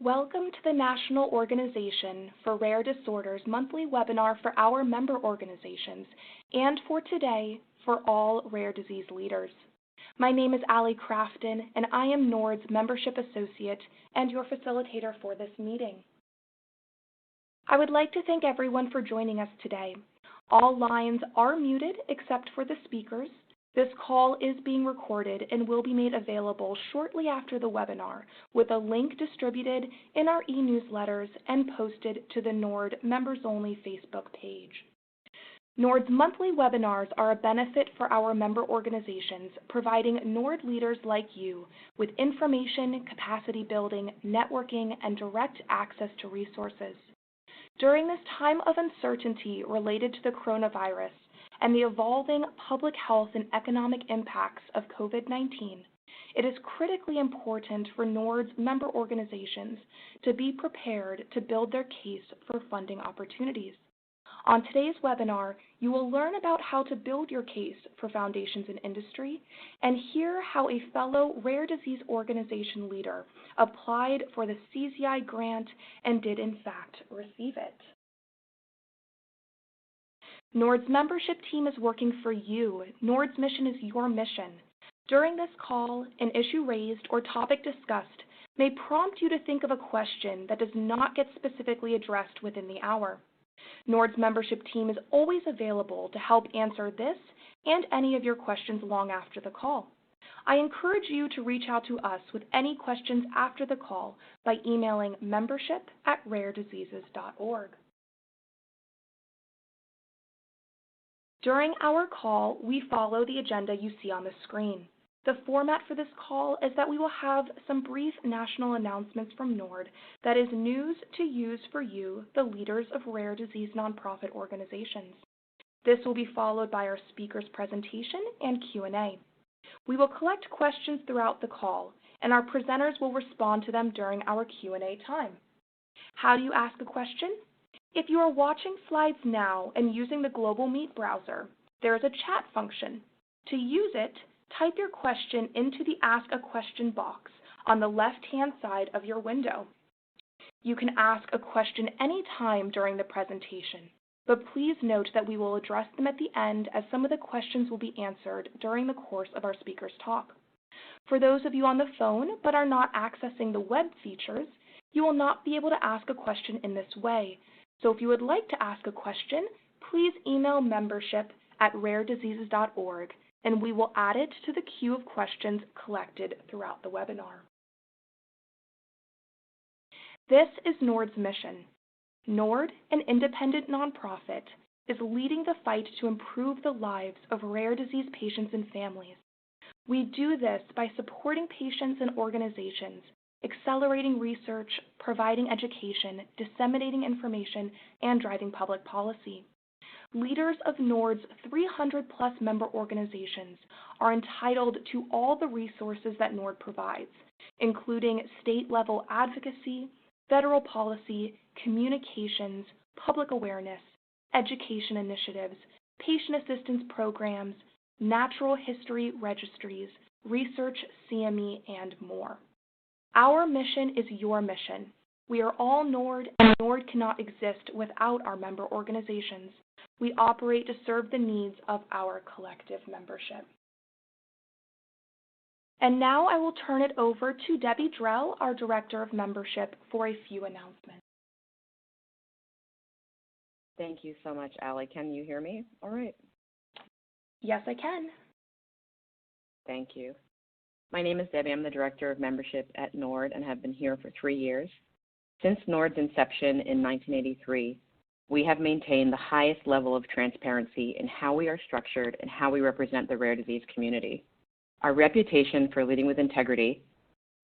Welcome to the National Organization for Rare Disorders monthly webinar for our member organizations and for today for all rare disease leaders. My name is Allie Crafton and I am NORD's Membership Associate and your facilitator for this meeting. I would like to thank everyone for joining us today. All lines are muted except for the speakers. This call is being recorded and will be made available shortly after the webinar with a link distributed in our e-newsletters and posted to the NORD members-only Facebook page. NORD's monthly webinars are a benefit for our member organizations, providing NORD leaders like you with information, capacity building, networking, and direct access to resources. During this time of uncertainty related to the coronavirus, and the evolving public health and economic impacts of COVID-19, it is critically important for NORD's member organizations to be prepared to build their case for funding opportunities. On today's webinar, you will learn about how to build your case for foundations in industry and hear how a fellow rare disease organization leader applied for the CZI Grant and did in fact receive it. NORD's membership team is working for you. NORD's mission is your mission. During this call, an issue raised or topic discussed may prompt you to think of a question that does not get specifically addressed within the hour. NORD's membership team is always available to help answer this and any of your questions long after the call. I encourage you to reach out to us with any questions after the call by emailing membership@rarediseases.org. During our call, we follow the agenda you see on the screen. The format for this call is that we will have some brief national announcements from NORD that is news to use for you, the leaders of rare disease nonprofit organizations. This will be followed by our speaker's presentation and Q&A. We will collect questions throughout the call, and our presenters will respond to them during our Q&A time. How do you ask a question? If you are watching slides now and using the Global Meet browser, there is a chat function. To use it, type your question into the Ask a Question box on the left-hand side of your window. You can ask a question anytime during the presentation, but please note that we will address them at the end as some of the questions will be answered during the course of our speaker's talk. For those of you on the phone but are not accessing the web features, you will not be able to ask a question in this way. So if you would like to ask a question, please email membership@rarediseases.org and we will add it to the queue of questions collected throughout the webinar. This is NORD's mission. NORD, an independent nonprofit, is leading the fight to improve the lives of rare disease patients and families. We do this by supporting patients and organizations, accelerating research, providing education, disseminating information, and driving public policy. Leaders of NORD's 300-plus member organizations are entitled to all the resources that NORD provides, including state-level advocacy, federal policy, communications, public awareness, education initiatives, patient assistance programs, natural history registries, research, CME, and more. Our mission is your mission. We are all NORD, and NORD cannot exist without our member organizations. We operate to serve the needs of our collective membership. And now I will turn it over to Debbie Drell, our Director of Membership, for a few announcements. Thank you so much, Allie. Can you hear me? All right. Yes, I can. Thank you. My name is Debbie. I'm the Director of Membership at NORD and have been here for 3 years. Since NORD's inception in 1983, we have maintained the highest level of transparency in how we are structured and how we represent the rare disease community. Our reputation for leading with integrity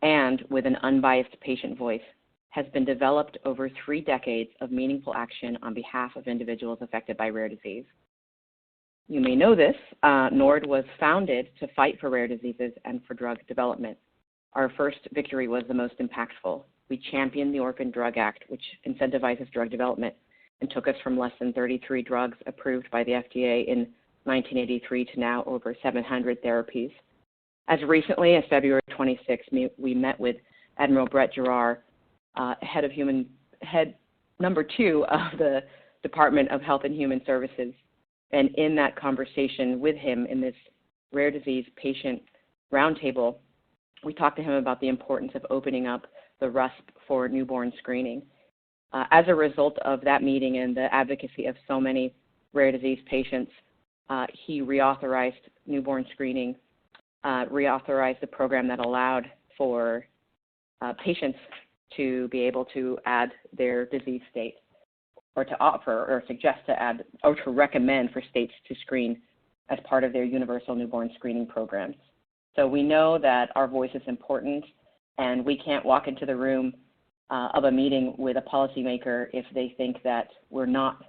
and with an unbiased patient voice has been developed over 3 decades of meaningful action on behalf of individuals affected by rare disease. You may know this, NORD was founded to fight for rare diseases and for drug development. Our first victory was the most impactful. We championed the Orphan Drug Act, which incentivizes drug development, and took us from less than 33 drugs approved by the FDA in 1983 to now over 700 therapies. As recently as February 26, we met with Admiral Brett Giroir, head number 2 of the Department of Health and Human Services. And in that conversation with him in this rare disease patient roundtable, we talked to him about the importance of opening up the RUSP for newborn screening. As a result of that meeting and the advocacy of so many rare disease patients, he reauthorized newborn screening, reauthorized the program that allowed for patients to be able to add their disease state, or to offer or suggest to add or to recommend for states to screen as part of their universal newborn screening programs. So we know that our voice is important, and we can't walk into the room of a meeting with a policymaker if they think that we're not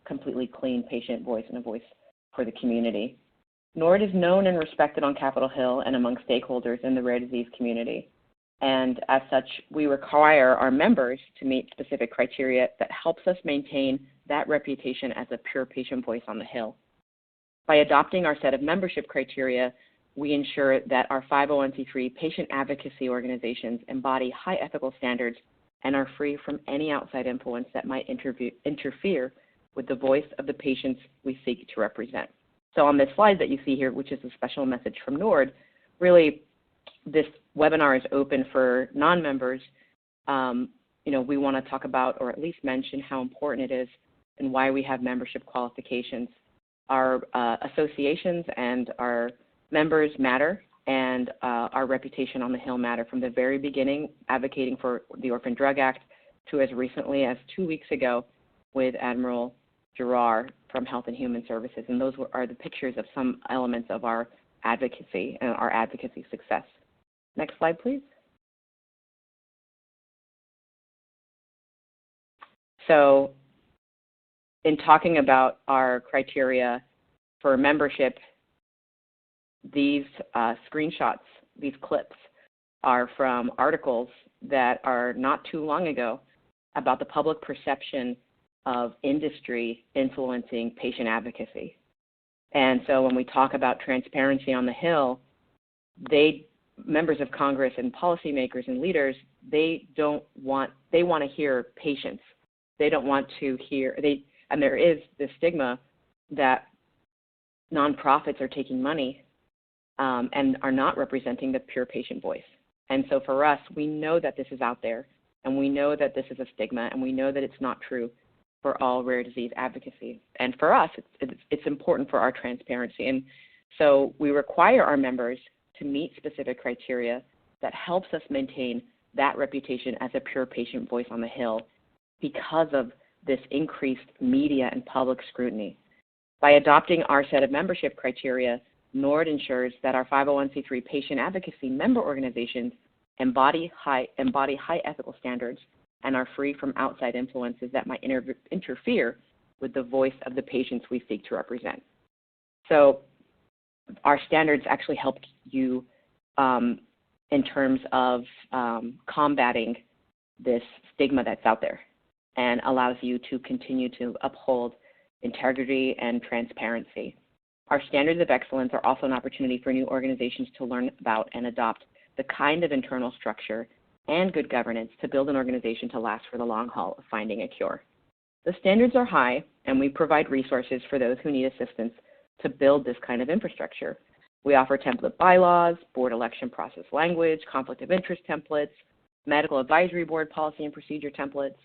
completely clean patient voice and a voice for the community. NORD is known and respected on Capitol Hill and among stakeholders in the rare disease community. And as such, we require our members to meet specific criteria that helps us maintain that reputation as a pure patient voice on the Hill. By adopting our set of membership criteria, we ensure that our 501c3 patient advocacy organizations embody high ethical standards and are free from any outside influence that might interfere with the voice of the patients we seek to represent. So on this slide that you see here, which is a special message from NORD, really this webinar is open for non-members. We want to talk about, or at least mention, how important it is and why we have membership qualifications. Our associations and our members matter, and our reputation on the Hill matter from the very beginning, advocating for the Orphan Drug Act, to as recently as 2 weeks ago with Admiral Giroir from Health and Human Services. And those are the pictures of some elements of our advocacy and our advocacy success. Next slide, please. So in talking about our criteria for membership, these screenshots, these clips, are from articles that are not too long ago about the public perception of industry influencing patient advocacy. And so when we talk about transparency on the Hill, members of Congress and policymakers and leaders, they want to hear patients. They don't want to hear, and there is this stigma that nonprofits are taking money and are not representing the pure patient voice. And so for us, we know that this is out there, and we know that this is a stigma, and we know that it's not true for all rare disease advocacy. And for us, it's important for our transparency. And so we require our members to meet specific criteria that helps us maintain that reputation as a pure patient voice on the Hill because of this increased media and public scrutiny. By adopting our set of membership criteria, NORD ensures that our 501c3 patient advocacy member organizations embody high ethical standards and are free from outside influences that might interfere with the voice of the patients we seek to represent. So our standards actually help you in terms of combating this stigma that's out there, and allows you to continue to uphold integrity and transparency. Our standards of excellence are also an opportunity for new organizations to learn about and adopt the kind of internal structure and good governance to build an organization to last for the long haul of finding a cure. The standards are high, and we provide resources for those who need assistance to build this kind of infrastructure. We offer template bylaws, board election process language, conflict of interest templates, medical advisory board policy and procedure templates,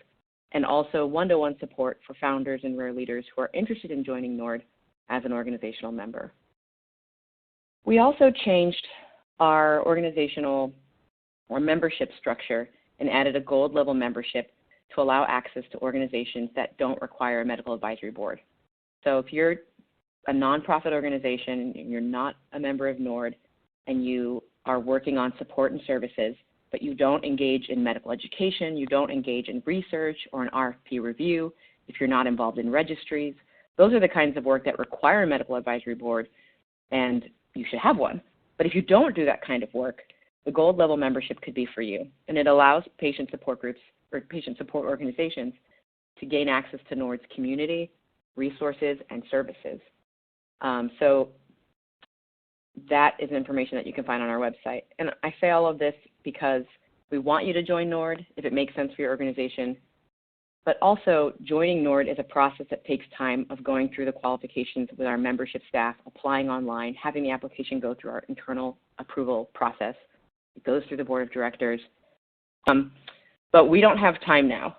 and also one-to-one support for founders and rare leaders who are interested in joining NORD as an organizational member. We also changed our organizational or membership structure and added a gold level membership to allow access to organizations that don't require a medical advisory board. So if you're a nonprofit organization and you're not a member of NORD and you are working on support and services, but you don't engage in medical education, you don't engage in research or an RFP review, if you're not involved in registries, those are the kinds of work that require a medical advisory board, and you should have one. But if you don't do that kind of work, the gold level membership could be for you, and it allows patient support groups or patient support organizations to gain access to NORD's community, resources, and services. So that is information that you can find on our website. And I say all of this because We want you to join NORD if it makes sense for your organization, but also joining NORD is a process that takes time of going through the qualifications with our membership staff, applying online, having the application go through our internal approval process. It goes through the board of directors. But we don't have time now.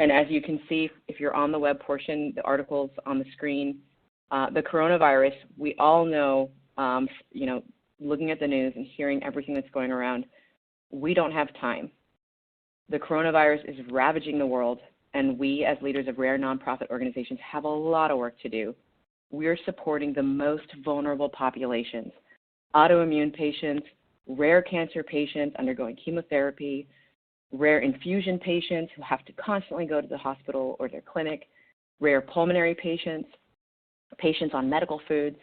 And as you can see, if you're on the web portion, the articles on the screen, the coronavirus, we all know, looking at the news and hearing everything that's going around, we don't have time. The coronavirus is ravaging the world, and we as leaders of rare nonprofit organizations have a lot of work to do. We're supporting the most vulnerable populations, autoimmune patients, rare cancer patients undergoing chemotherapy, rare infusion patients who have to constantly go to the hospital or their clinic, rare pulmonary patients, patients on medical foods,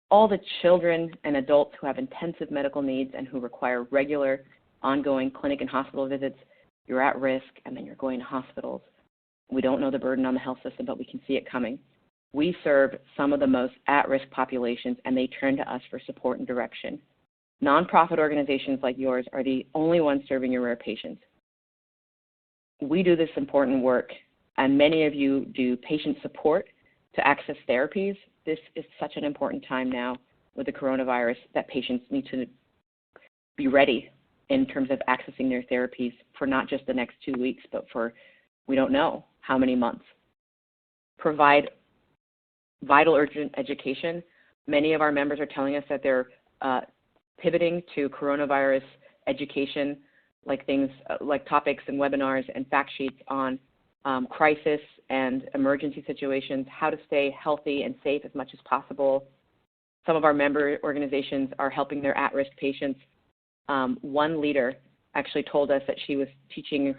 all the children and adults who have intensive medical needs and who require regular, ongoing clinic and hospital visits. You're at risk, and then you're going to hospitals. We don't know the burden on the health system, but we can see it coming. We serve some of the most at-risk populations, and they turn to us for support and direction. Nonprofit organizations like yours are the only ones serving your rare patients. We do this important work, and many of you do patient support to access therapies. This is such an important time now with the coronavirus that patients need to be ready in terms of accessing their therapies for not just the next 2 weeks, but for we don't know how many months. Provide vital urgent education. Many of our members are telling us that they're pivoting to coronavirus education, like things like topics and webinars and fact sheets on crisis and emergency situations, how to stay healthy and safe as much as possible. Some of our member organizations are helping their at-risk patients. One leader actually told us that she was teaching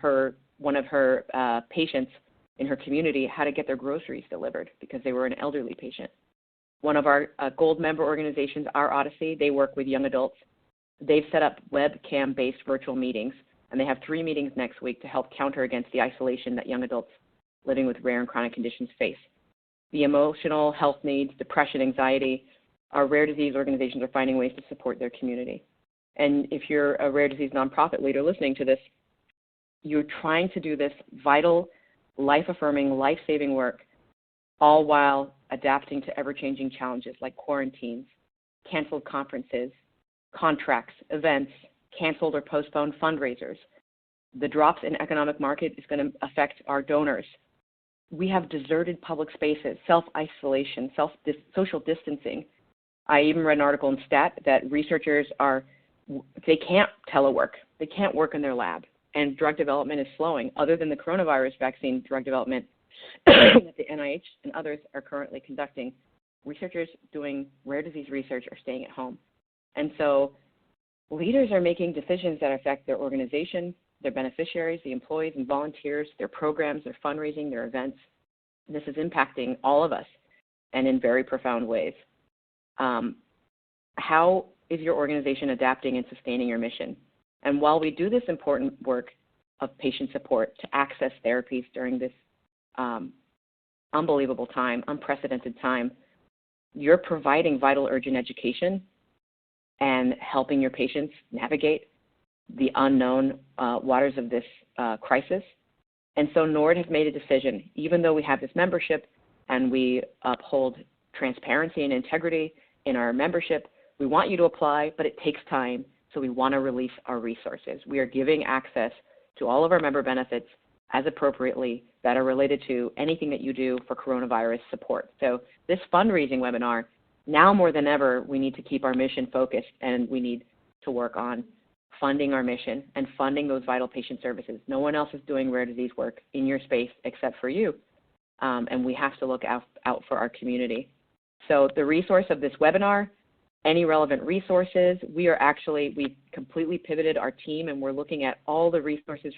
one of her patients in her community how to get their groceries delivered because they were an elderly patient. One of our gold member organizations, Our Odyssey, they work with young adults. They've set up webcam-based virtual meetings, and they have 3 meetings next week to help counter against the isolation that young adults living with rare and chronic conditions face. The emotional health needs, depression, anxiety, our rare disease organizations are finding ways to support their community. And if you're a rare disease nonprofit leader listening to this, you're trying to do this vital, life-affirming, life-saving work, all while adapting to ever-changing challenges like quarantines, canceled conferences, contracts, events, canceled or postponed fundraisers. The drops in economic market is going to affect our donors. We have deserted public spaces, self-isolation, social distancing. I even read an article in Stat that researchers they can't telework. They can't work in their lab, and drug development is slowing. Other than the coronavirus vaccine drug development that the NIH and others are currently conducting, researchers doing rare disease research are staying at home. And so leaders are making decisions that affect their organization, their beneficiaries, the employees and volunteers, their programs, their fundraising, their events. This is impacting all of us and in very profound ways. How is your organization adapting and sustaining your mission? And while we do this important work of patient support to access therapies during this unbelievable time, unprecedented time, you're providing vital urgent education and helping your patients navigate the unknown waters of this crisis. And so NORD has made a decision, even though we have this membership and we uphold transparency and integrity in our membership, we want you to apply, but it takes time, so we want to release our resources. We are giving access to all of our member benefits as appropriately that are related to anything that you do for coronavirus support. So this fundraising webinar, now more than ever, we need to keep our mission focused, and we need to work on funding our mission and funding those vital patient services. No one else is doing rare disease work in your space except for you, and we have to look out for our community. So the resource of this webinar, any relevant resources, we completely pivoted our team, and we're looking at all the resources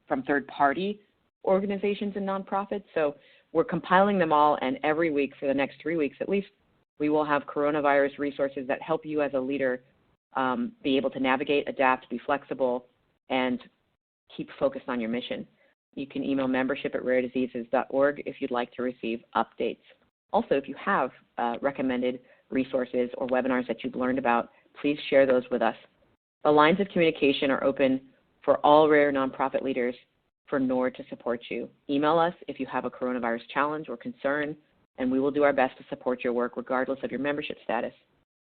from third-party organizations and nonprofits. So we're compiling them all, and every week for the next 3 weeks at least, we will have coronavirus resources that help you as a leader be able to navigate, adapt, be flexible, and keep focused on your mission. You can email membership@rarediseases.org if you'd like to receive updates. Also, if you have recommended resources or webinars that you've learned about, please share those with us. The lines of communication are open for all rare nonprofit leaders for NORD to support you. Email us if you have a coronavirus challenge or concern, and we will do our best to support your work regardless of your membership status.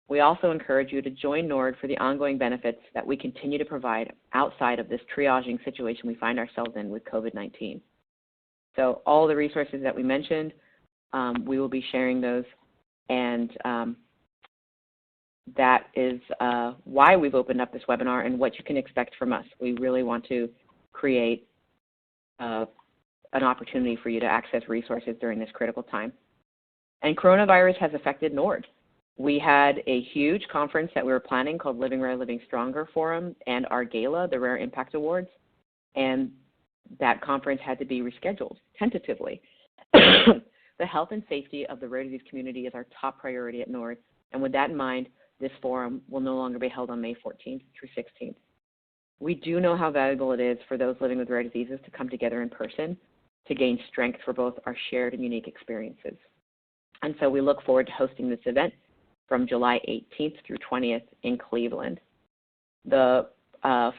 We also encourage you to join NORD for the ongoing benefits that we continue to provide outside of this triaging situation we find ourselves in with COVID-19. So all the resources that we mentioned, we will be sharing those, and that is why we've opened up this webinar and what you can expect from us. We really want to create an opportunity for you to access resources during this critical time. And coronavirus has affected NORD. We had a huge conference that we were planning called Living Rare, Living Stronger Forum, and our gala, the Rare Impact Awards, and that conference had to be rescheduled tentatively. The health and safety of the rare disease community is our top priority at NORD, and with that in mind, this forum will no longer be held on May 14th through 16th. We do know how valuable it is for those living with rare diseases to come together in person to gain strength for both our shared and unique experiences. And so we look forward to hosting this event from July 18th through 20th in Cleveland. The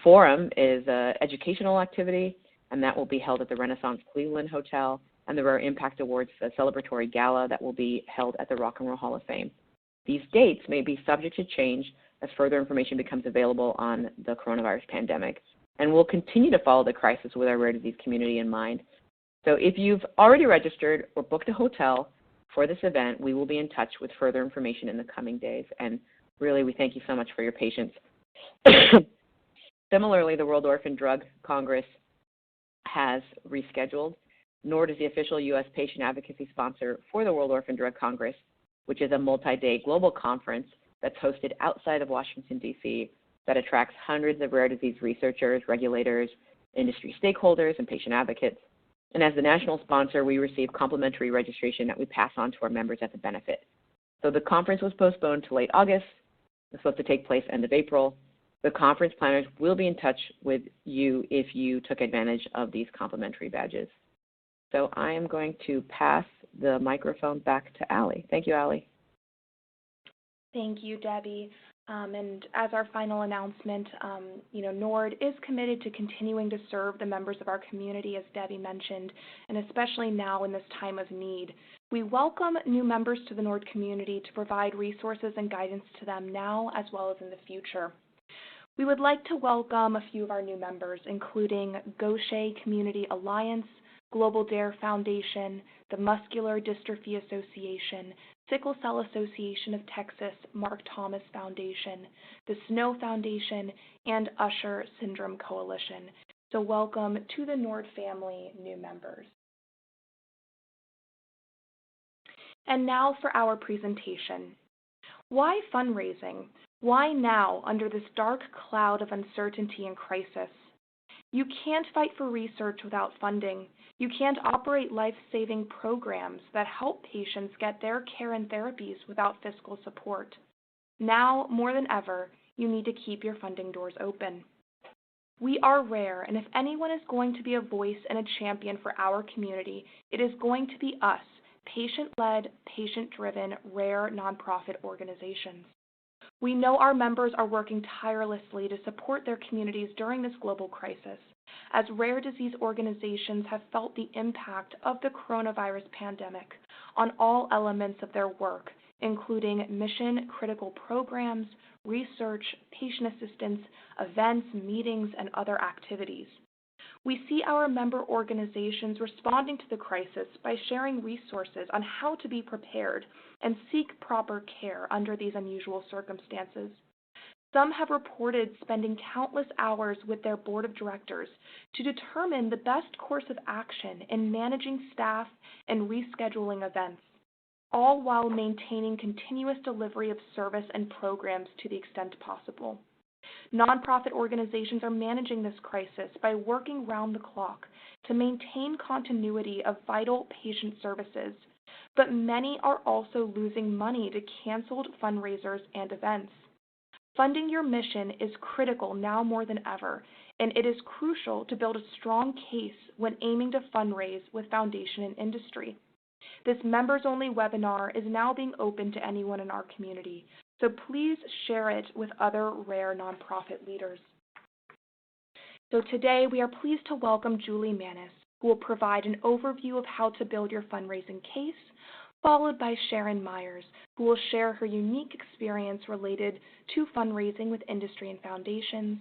forum is an educational activity, and that will be held at the Renaissance Cleveland Hotel, and the Rare Impact Awards, a celebratory gala that will be held at the Rock and Roll Hall of Fame. These dates may be subject to change as further information becomes available on the coronavirus pandemic, and we'll continue to follow the crisis with our rare disease community in mind. So if you've already registered or booked a hotel for this event, we will be in touch with further information in the coming days, and really we thank you so much for your patience. Similarly, the World Orphan Drug Congress has rescheduled. NORD is the official U.S. patient advocacy sponsor for the World Orphan Drug Congress, which is a multi-day global conference that's hosted outside of Washington, D.C., that attracts hundreds of rare disease researchers, regulators, industry stakeholders, and patient advocates. And as the national sponsor, we receive complimentary registration that we pass on to our members as a benefit. So the conference was postponed to late August. It's supposed to take place end of April. The conference planners will be in touch with you if you took advantage of these complimentary badges. So I am going to pass the microphone back to Allie. Thank you, Allie. Thank you, Debbie. And as our final announcement, NORD is committed to continuing to serve the members of our community, as Debbie mentioned, and especially now in this time of need. We welcome new members to the NORD community to provide resources and guidance to them now as well as in the future. We would like to welcome a few of our new members, including Gaucher Community Alliance, Global Dare Foundation, the Muscular Dystrophy Association, Sickle Cell Association of Texas, Mark Thomas Foundation, the Snow Foundation, and Usher Syndrome Coalition. So welcome to the NORD family, new members. And now for our presentation. Why fundraising? Why now under this dark cloud of uncertainty and crisis? You can't fight for research without funding. You can't operate life-saving programs that help patients get their care and therapies without fiscal support. Now, more than ever, you need to keep your funding doors open. We are rare, and if anyone is going to be a voice and a champion for our community, it is going to be us, patient-led, patient-driven, rare nonprofit organizations. We know our members are working tirelessly to support their communities during this global crisis, as rare disease organizations have felt the impact of the coronavirus pandemic on all elements of their work, including mission-critical programs, research, patient assistance, events, meetings, and other activities. We see our member organizations responding to the crisis by sharing resources on how to be prepared and seek proper care under these unusual circumstances. Some have reported spending countless hours with their board of directors to determine the best course of action in managing staff and rescheduling events, all while maintaining continuous delivery of service and programs to the extent possible. Nonprofit organizations are managing this crisis by working round the clock to maintain continuity of vital patient services, but many are also losing money to canceled fundraisers and events. Funding your mission is critical now more than ever, and it is crucial to build a strong case when aiming to fundraise with foundation and industry. This members-only webinar is now being open to anyone in our community, so please share it with other rare nonprofit leaders. So today we are pleased to welcome Julie Manis, who will provide an overview of how to build your fundraising case, followed by Sharon Myers, who will share her unique experience related to fundraising with industry and foundations.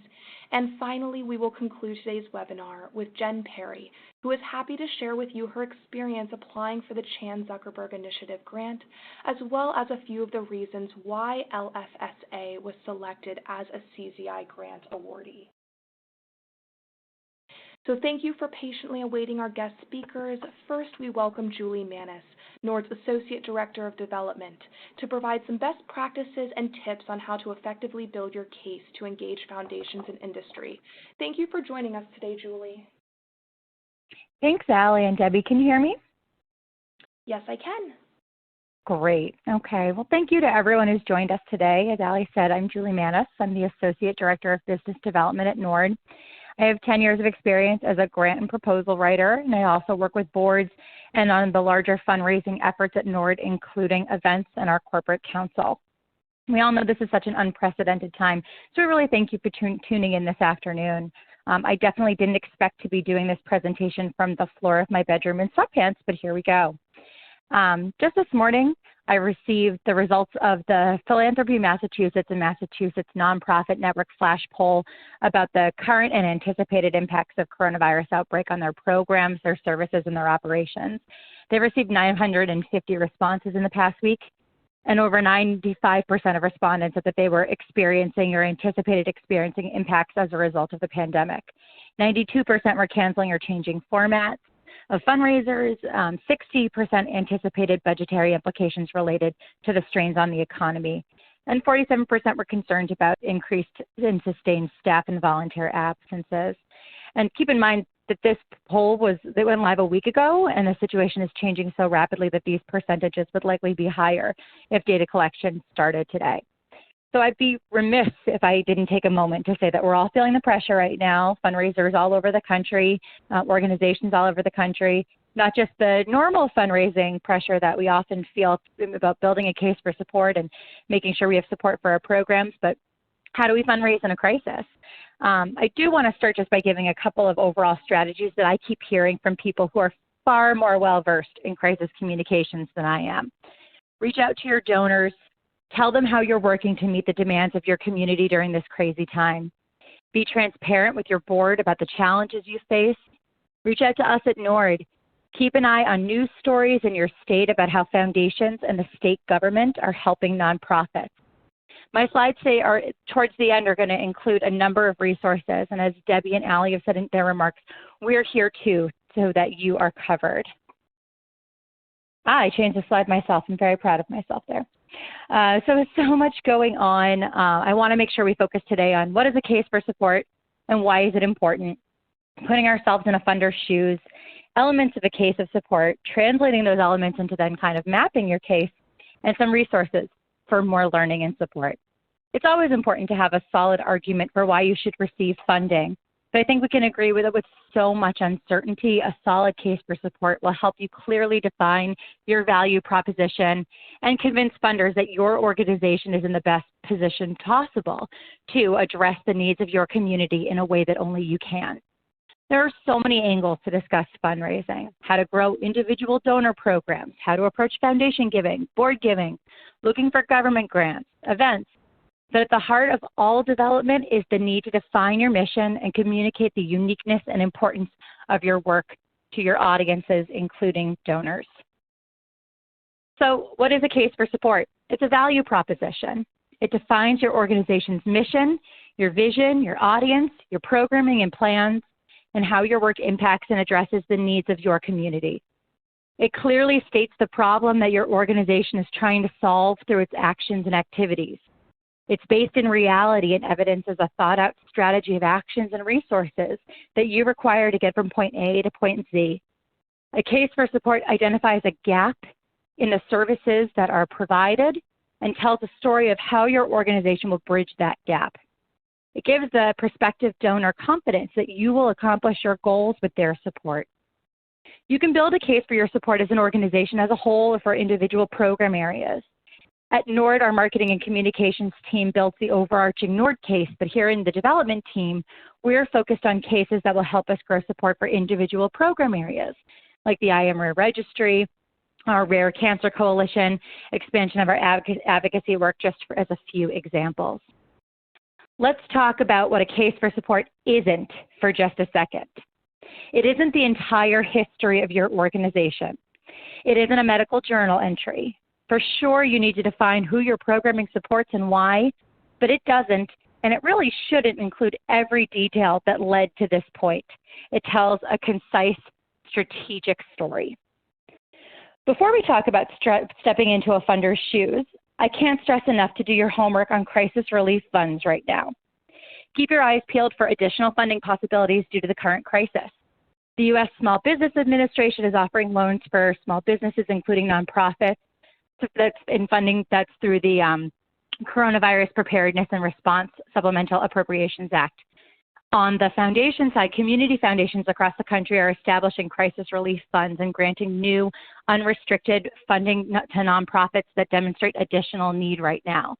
And finally, we will conclude today's webinar with Jen Perry, who is happy to share with you her experience applying for the Chan Zuckerberg Initiative grant, as well as a few of the reasons why LFSA was selected as a CZI Grant awardee. So thank you for patiently awaiting our guest speakers. First, we welcome Julie Manis, NORD's Associate Director of Development, to provide some best practices and tips on how to effectively build your case to engage foundations and industry. Thank you for joining us today, Julie. Thanks, Allie and Debbie. Can you hear me? Yes, I can. Great. Okay. Well, thank you to everyone who's joined us today. As Allie said, I'm Julie Manis. I'm the Associate Director of Business Development at NORD. I have 10 years of experience as a grant and proposal writer, and I also work with boards and on the larger fundraising efforts at NORD, including events and our corporate council. We all know this is such an unprecedented time, so we really thank you for tuning in this afternoon. I definitely didn't expect to be doing this presentation from the floor of my bedroom in sweatpants, but here we go. Just this morning, I received the results of the Philanthropy Massachusetts and Massachusetts Nonprofit Network Flash poll about the current and anticipated impacts of coronavirus outbreak on their programs, their services, and their operations. They received 950 responses in the past week, and over 95% of respondents said that they were experiencing or anticipated experiencing impacts as a result of the pandemic. 92% were canceling or changing formats of fundraisers, 60% anticipated budgetary implications related to the strains on the economy, and 47% were concerned about increased and sustained staff and volunteer absences. And keep in mind that this poll they went live a week ago, and the situation is changing so rapidly that these percentages would likely be higher if data collection started today. So I'd be remiss if I didn't take a moment to say that we're all feeling the pressure right now, fundraisers all over the country, organizations all over the country, not just the normal fundraising pressure that we often feel about building a case for support and making sure we have support for our programs, but how do we fundraise in a crisis? I do want to start just by giving a couple of overall strategies that I keep hearing from people who are far more well-versed in crisis communications than I am. Reach out to your donors. Tell them how you're working to meet the demands of your community during this crazy time. Be transparent with your board about the challenges you face. Reach out to us at NORD. Keep an eye on news stories in your state about how foundations and the state government are helping nonprofits. My slides today towards the end are going to include a number of resources, and as Debbie and Allie have said in their remarks, we're here too so that you are covered. I changed the slide myself. I'm very proud of myself there. So there's so much going on. I want to make sure we focus today on what is a case for support and why is it important, putting ourselves in a funder's shoes, elements of a case of support, translating those elements into then kind of mapping your case, and some resources for more learning and support. It's always important to have a solid argument for why you should receive funding. But I think we can agree with it with so much uncertainty, a solid case for support will help you clearly define your value proposition and convince funders that your organization is in the best position possible to address the needs of your community in a way that only you can. There are so many angles to discuss fundraising: how to grow individual donor programs, how to approach foundation giving, board giving, looking for government grants, events. But at the heart of all development is the need to define your mission and communicate the uniqueness and importance of your work to your audiences, including donors. So what is a case for support? It's a value proposition. It defines your organization's mission, your vision, your audience, your programming and plans, and how your work impacts and addresses the needs of your community. It clearly states the problem that your organization is trying to solve through its actions and activities. It's based in reality and evidences a thought-out strategy of actions and resources that you require to get from point A to point Z. A case for support identifies a gap in the services that are provided and tells a story of how your organization will bridge that gap. It gives the prospective donor confidence that you will accomplish your goals with their support. You can build a case for your support as an organization as a whole or for individual program areas. At NORD, our marketing and communications team builds the overarching NORD case, but here in the development team, we're focused on cases that will help us grow support for individual program areas, like the IMRARE Registry, our Rare Cancer Coalition, expansion of our advocacy work, just as a few examples. Let's talk about what a case for support isn't for just a second. It isn't the entire history of your organization. It isn't a medical journal entry. For sure, you need to define who your programming supports and why, but it doesn't, and it really shouldn't include every detail that led to this point. It tells a concise, strategic story. Before we talk about stepping into a funder's shoes, I can't stress enough to do your homework on crisis relief funds right now. Keep your eyes peeled for additional funding possibilities due to the current crisis. The U.S. Small Business Administration is offering loans for small businesses, including nonprofits. That's in funding that's through the Coronavirus Preparedness and Response Supplemental Appropriations Act. On the foundation side, community foundations across the country are establishing crisis relief funds and granting new unrestricted funding to nonprofits that demonstrate additional need right now.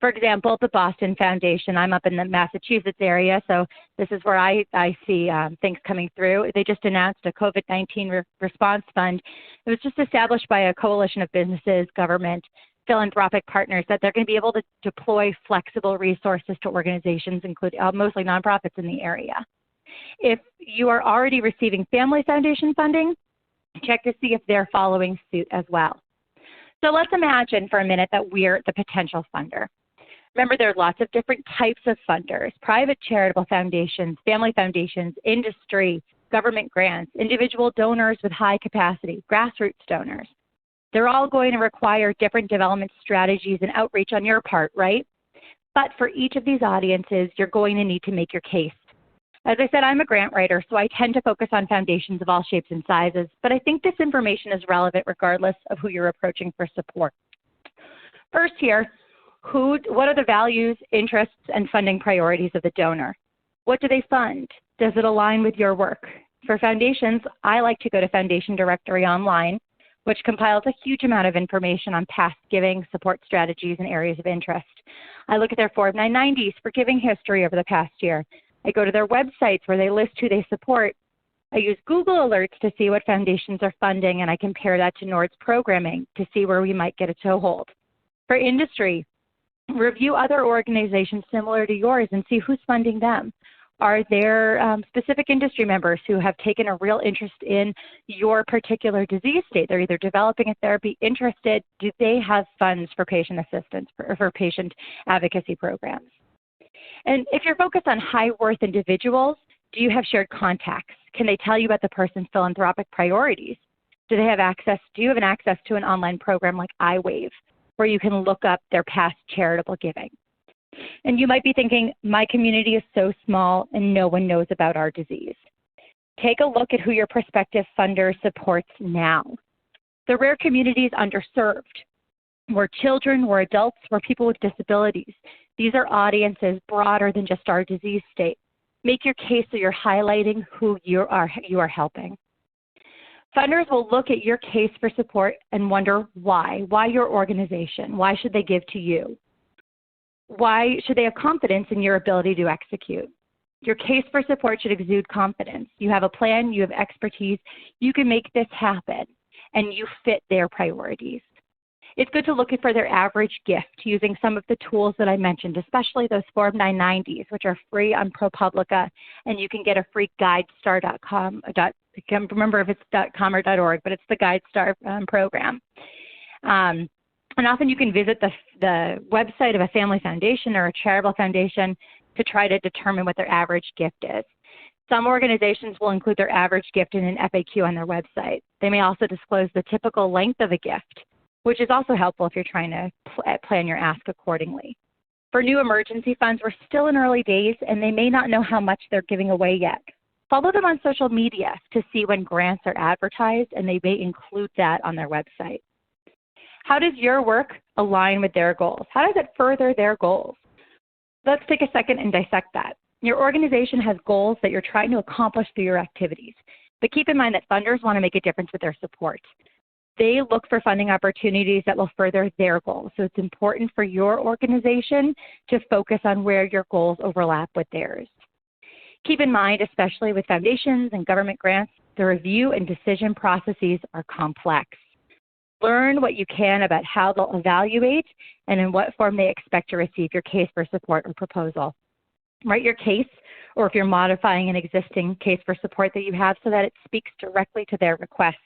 For example, the Boston Foundation, I'm up in the Massachusetts area, so this is where I see things coming through. They just announced a COVID-19 response fund. It was just established by a coalition of businesses, government, philanthropic partners, that they're going to be able to deploy flexible resources to organizations, including mostly nonprofits in the area. If you are already receiving family foundation funding, check to see if they're following suit as well. So let's imagine for a minute that we're the potential funder. Remember, there are lots of different types of funders: private charitable foundations, family foundations, industry, government grants, individual donors with high capacity, grassroots donors. They're all going to require different development strategies and outreach on your part, right? But for each of these audiences, you're going to need to make your case. As I said, I'm a grant writer, so I tend to focus on foundations of all shapes and sizes, but I think this information is relevant regardless of who you're approaching for support. First here, what are the values, interests, and funding priorities of the donor? What do they fund? Does it align with your work? For foundations, I like to go to Foundation Directory online, which compiles a huge amount of information on past giving, support strategies, and areas of interest. I look at their Form 990s for giving history over the past year. I go to their websites where they list who they support. I use Google Alerts to see what foundations are funding, and I compare that to NORD's programming to see where we might get a toehold. For industry, review other organizations similar to yours and see who's funding them. Are there specific industry members who have taken a real interest in your particular disease state? They're either developing a therapy, interested. Do they have funds for patient assistance or for patient advocacy programs? And if you're focused on high worth individuals, do you have shared contacts? Can they tell you about the person's philanthropic priorities? Do you have access to an online program like iWave, where you can look up their past charitable giving? And you might be thinking, my community is so small and no one knows about our disease. Take a look at who your prospective funder supports now. The rare community is underserved. We're children, we're adults, we're people with disabilities. These are audiences broader than just our disease state. Make your case so you're highlighting who you are helping. Funders will look at your case for support and wonder why. Why your organization? Why should they give to you? Why should they have confidence in your ability to execute? Your case for support should exude confidence. You have a plan, you have expertise, you can make this happen, and you fit their priorities. It's good to look for their average gift using some of the tools that I mentioned, especially those Form 990s, which are free on ProPublica, and you can get a free GuideStar.com. I can't remember if it's .com or .org, but it's the GuideStar program. And often you can visit the website of a family foundation or a charitable foundation to try to determine what their average gift is. Some organizations will include their average gift in an FAQ on their website. They may also disclose the typical length of a gift, which is also helpful if you're trying to plan your ask accordingly. For new emergency funds, we're still in early days and they may not know how much they're giving away yet. Follow them on social media to see when grants are advertised, and they may include that on their website. How does your work align with their goals? How does it further their goals? Let's take a second and dissect that. Your organization has goals that you're trying to accomplish through your activities, but keep in mind that funders want to make a difference with their support. they look for funding opportunities that will further their goals. So it's important for your organization to focus on where your goals overlap with theirs. Keep in mind, especially with foundations and government grants, the review and decision processes are complex. Learn what you can about how they'll evaluate and in what form they expect to receive your case for support or proposal. Write your case, or if you're modifying an existing case for support that you have, so that it speaks directly to their request.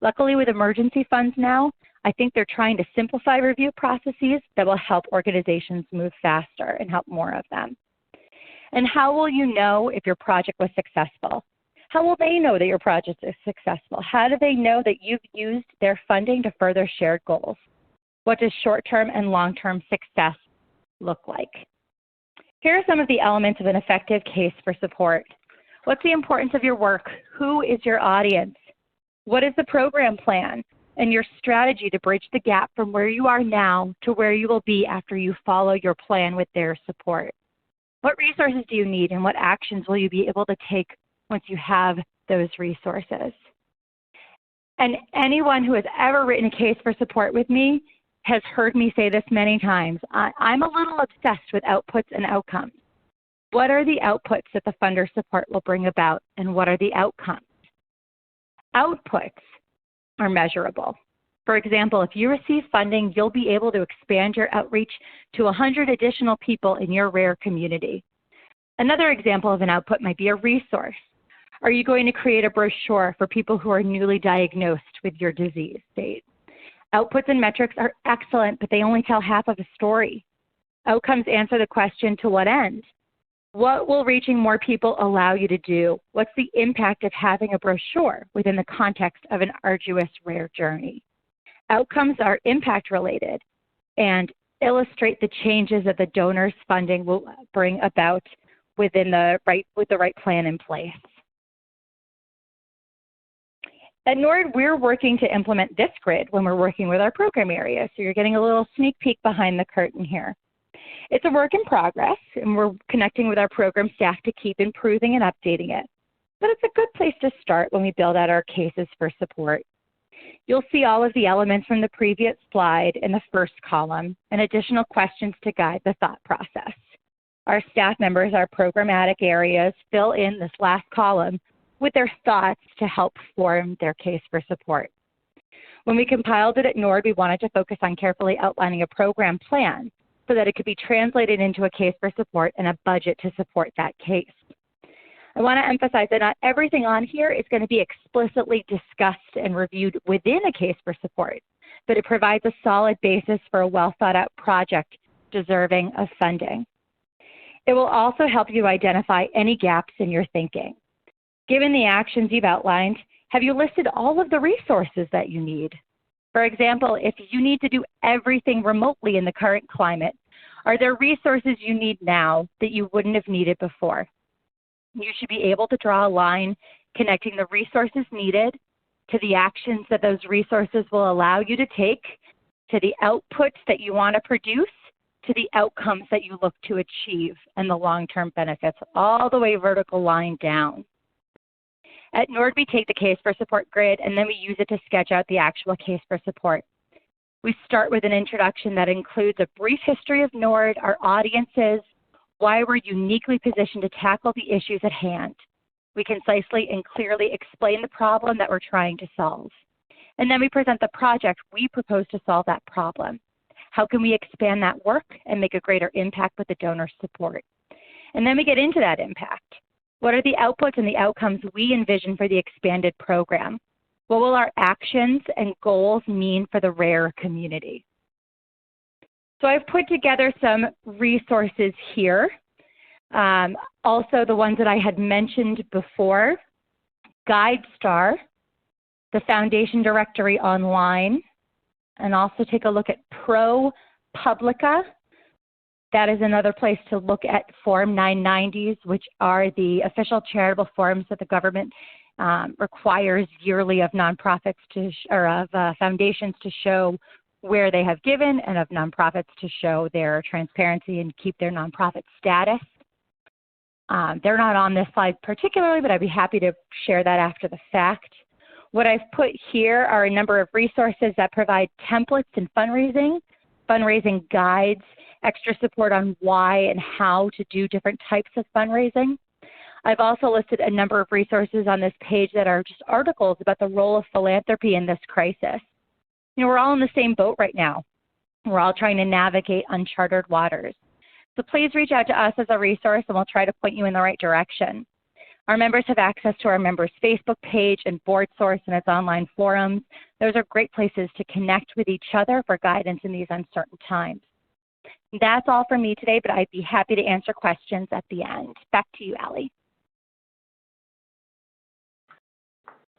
Luckily, with emergency funds now, I think they're trying to simplify review processes that will help organizations move faster and help more of them. And how will you know if your project was successful? How will they know that your project is successful? How do they know that you've used their funding to further shared goals? What does short-term and long-term success look like? Here are some of the elements of an effective case for support. What's the importance of your work? Who is your audience? What is the program plan and your strategy to bridge the gap from where you are now to where you will be after you follow your plan with their support? What resources do you need, and what actions will you be able to take once you have those resources? And anyone who has ever written a case for support with me has heard me say this many times. I'm a little obsessed with outputs and outcomes. What are the outputs that the funder support will bring about, and what are the outcomes? Outputs are measurable. For example, if you receive funding, you'll be able to expand your outreach to 100 additional people in your rare community. Another example of an output might be a resource. Are you going to create a brochure for people who are newly diagnosed with your disease state? Outputs and metrics are excellent, but they only tell half of a story. Outcomes answer the question, to what end? What will reaching more people allow you to do? What's the impact of having a brochure within the context of an arduous rare journey? Outcomes are impact related and illustrate the changes that the donor's funding will bring about with the right plan in place. At NORD, we're working to implement this grid when we're working with our program area. So you're getting a little sneak peek behind the curtain here. It's a work in progress, and we're connecting with our program staff to keep improving and updating it. But it's a good place to start when we build out our cases for support. You'll see all of the elements from the previous slide in the first column and additional questions to guide the thought process. Our staff members, our programmatic areas, fill in this last column with their thoughts to help form their case for support. When we compiled it at NORD, we wanted to focus on carefully outlining a program plan so that it could be translated into a case for support and a budget to support that case. I want to emphasize that not everything on here is going to be explicitly discussed and reviewed within a case for support, but it provides a solid basis for a well thought out project deserving of funding. It will also help you identify any gaps in your thinking. Given the actions you've outlined, have you listed all of the resources that you need? For example, if you need to do everything remotely in the current climate, are there resources you need now that you wouldn't have needed before? You should be able to draw a line connecting the resources needed to the actions that those resources will allow you to take, to the outputs that you want to produce, to the outcomes that you look to achieve and the long-term benefits, all the way vertical line down. At NORD, we take the case for support grid and then we use it to sketch out the actual case for support. We start with an introduction that includes a brief history of NORD, our audiences, why we're uniquely positioned to tackle the issues at hand. We concisely and clearly explain the problem that we're trying to solve. And then we present the project we propose to solve that problem. How can we expand that work and make a greater impact with the donor support? And then we get into that impact. What are the outputs and the outcomes we envision for the expanded program? What will our actions and goals mean for the rare community? So I've put together some resources here. Also the ones that I had mentioned before, GuideStar, the Foundation Directory Online, and also take a look at ProPublica. That is another place to look at Form 990s, which are the official charitable forms that the government requires yearly of nonprofits of foundations to show where they have given, and of nonprofits to show their transparency and keep their nonprofit status. They're not on this slide particularly, but I'd be happy to share that after the fact. What I've put here are a number of resources that provide templates in fundraising, fundraising guides, extra support on why and how to do different types of fundraising. I've also listed a number of resources on this page that are just articles about the role of philanthropy in this crisis. You know, we're all in the same boat right now. We're all trying to navigate uncharted waters. So please reach out to us as a resource and we'll try to point you in the right direction. Our members have access to our members' Facebook page and BoardSource and its online forums. Those are great places to connect with each other for guidance in these uncertain times. That's all for me today, but I'd be happy to answer questions at the end. Back to you, Allie.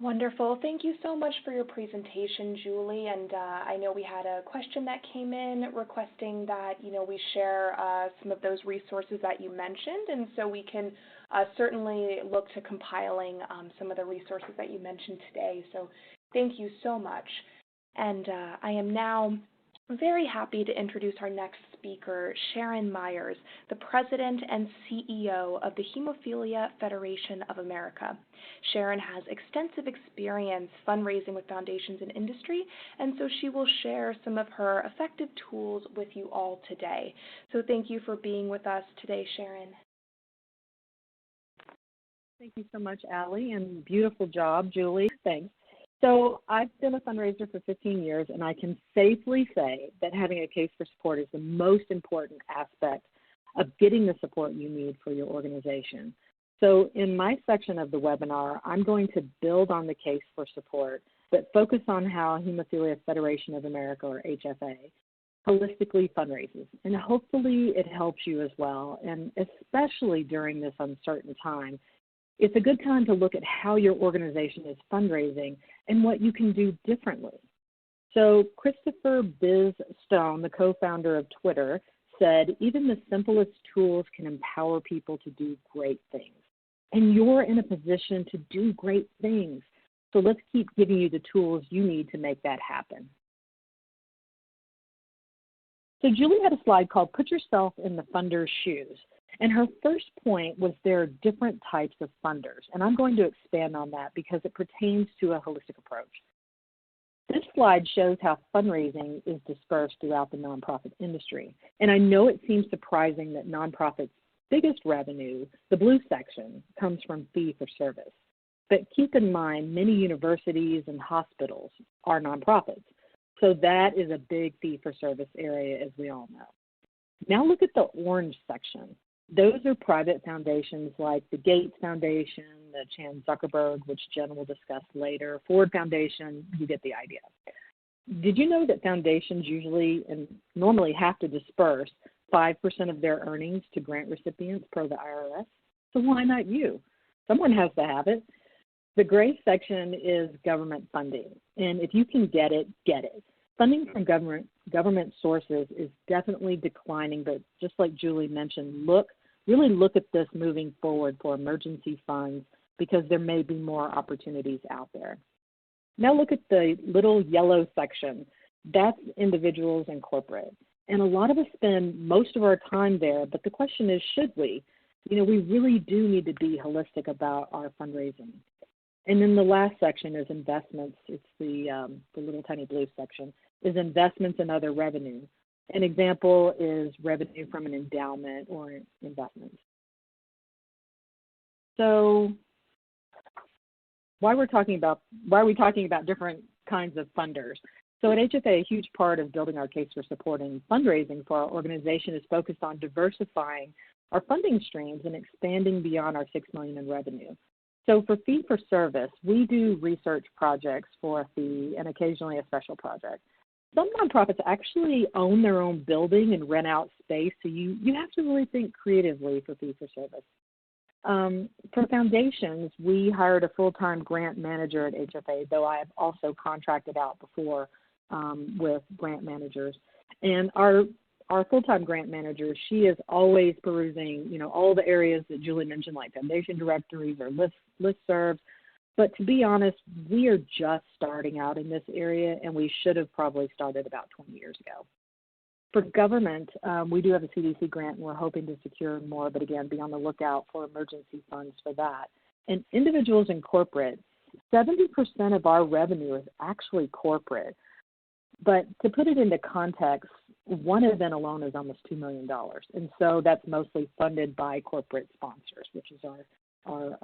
Wonderful. Thank you so much for your presentation, Julie. And I know we had a question that came in requesting that, we share some of those resources that you mentioned. And so we can certainly look to compiling some of the resources that you mentioned today. So thank you so much. And I am now very happy to introduce our next speaker, Sharon Myers, the President and CEO of the Hemophilia Federation of America. Sharon has extensive experience fundraising with foundations and industry, and so she will share some of her effective tools with you all today. So thank you for being with us today, Sharon. Thank you so much, Allie, and beautiful job, Julie. Thanks. So I've been a fundraiser for 15 years, and I can safely say that having a case for support is the most important aspect of getting the support you need for your organization. So in my section of the webinar, I'm going to build on the case for support, but focus on how Hemophilia Federation of America, or HFA, holistically fundraises. And hopefully it helps you as well, and especially during this uncertain time. It's a good time to look at how your organization is fundraising and what you can do differently. So Christopher Biz Stone, the co-founder of Twitter, said, even the simplest tools can empower people to do great things. And you're in a position to do great things. So let's keep giving you the tools you need to make that happen. So Julie had a slide called Put Yourself in the Funder's Shoes. And her first point was there are different types of funders. And I'm going to expand on that because it pertains to a holistic approach. This slide shows how fundraising is dispersed throughout the nonprofit industry. And I know it seems surprising that nonprofits' biggest revenue, the blue section, comes from fee for service. But keep in mind, many universities and hospitals are nonprofits. So that is a big fee for service area, as we all know. Now look at the orange section. Those are private foundations like the Gates Foundation, the Chan Zuckerberg, which Jen will discuss later, Ford Foundation, you get the idea. Did you know that foundations usually and normally have to disperse 5% of their earnings to grant recipients per the IRS? So why not you? Someone has to have it. The gray section is government funding, and if you can get it, get it. Funding from government sources is definitely declining, but just like Julie mentioned, really look at this moving forward for emergency funds because there may be more opportunities out there. Now look at the little yellow section. That's individuals and corporate. And a lot of us spend most of our time there, but the question is, should we? We really do need to be holistic about our fundraising. And then the last section is investments. It's the little tiny blue section, is investments and other revenue. An example is revenue from an endowment or investments. So why are we talking about different kinds of funders? So at HFA, a huge part of building our case for supporting fundraising for our organization is focused on diversifying our funding streams and expanding beyond our $6 million in revenue. So for fee for service, we do research projects for a fee and occasionally a special project. Some nonprofits actually own their own building and rent out space, so you have to really think creatively for fee for service. For foundations, we hired a full-time grant manager at HFA, though I have also contracted out before with grant managers. And our full-time grant manager, she is always perusing, all the areas that Julie mentioned, like foundation directories or listservs. But to be honest, we are just starting out in this area, and we should have probably started about 20 years ago. For government, we do have a CDC grant, and we're hoping to secure more, but again, be on the lookout for emergency funds for that. And individuals and corporate, 70% of our revenue is actually corporate. But to put it into context, one event alone is almost $2 million. And so that's mostly funded by corporate sponsors, which is our